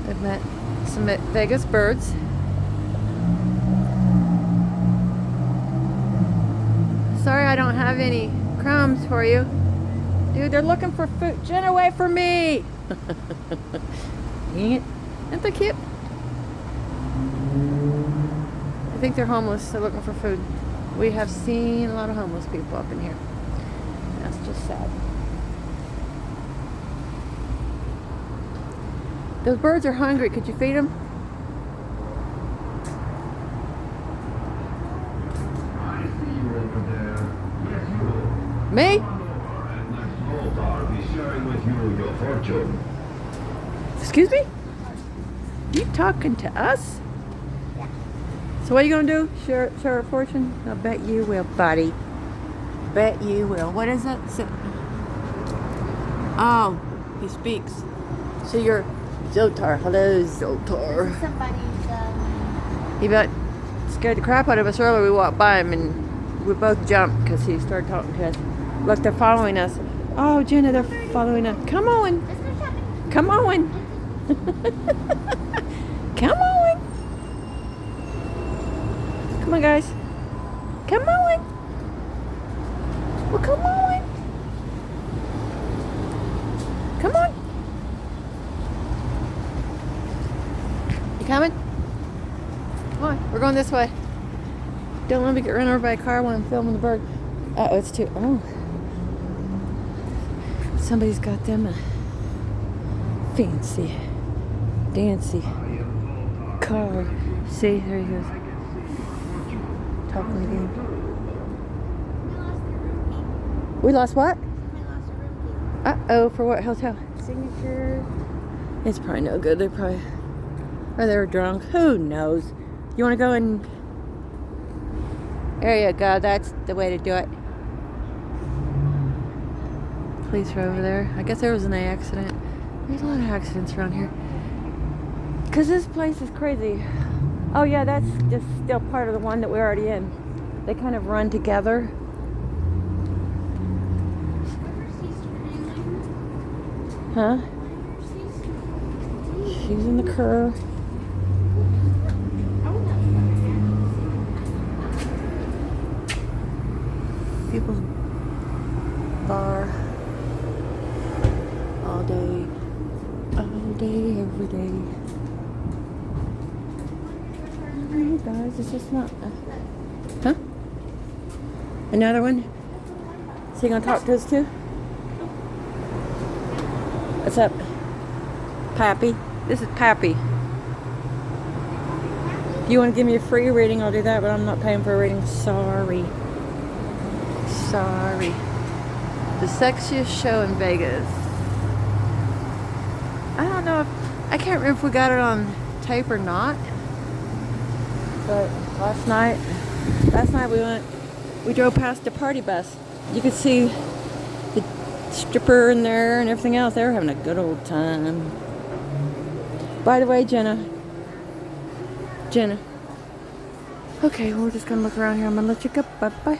I've met some Vegas birds. Sorry I don't have any crumbs for you. Dude, they're looking for food. Jen, away from me! Dang it. Isn't that cute? I think they're homeless. They're looking for food. We have seen a lot of homeless people up in here. That's just sad. Those birds are hungry. Could you feed them? I see you over there. Yes, you will. Me? And next month I'll be sharing with you your fortune. Excuse me? You talking to us? So what are you gonna do? Share a fortune? I bet you will, buddy. Bet you will. What is it? Oh, he speaks. So you're Zoltar. Hello, Zoltar. Somebody's He about scared the crap out of us earlier. We walked by him and we both jumped because he started talking to us. Look, they're following us. Oh, Jenna, they're following us. Come on. let's go shopping. Come on. Come on. Come on, guys. Come on. Well, come on. Come on. You coming? Come on. We're going this way. Don't let me get run over by a car while I'm filming the bird. Uh-oh, it's too... Oh. Somebody's got them a fancy, dancy car. See, there he goes. Talking again. We lost what? Uh-oh, for what hotel? Signature. It's probably no good. They're probably... Or they were drunk. Who knows? You want to go and... There you go. That's the way to do it. Police are over there. I guess there was an accident. There's a lot of accidents around here. Because this place is crazy. Oh yeah, that's just still part of the one that we're already in. They kind of run together. Huh? She's in the curve. People's bar. All day, every day. Hey guys, it's just not. Huh? Another one? So you gonna talk to us too? What's up, Pappy? This is Pappy. If you want to give me a free reading, I'll do that, but I'm not paying for a reading. Sorry. Sorry. The sexiest show in Vegas. I don't know if... I can't remember if we got it on tape or not. But last night we drove past a party bus. You could see the stripper in there and everything else. They were having a good old time. By the way, Jenna. Okay, we're just gonna look around here. I'm gonna let you go. Bye-bye.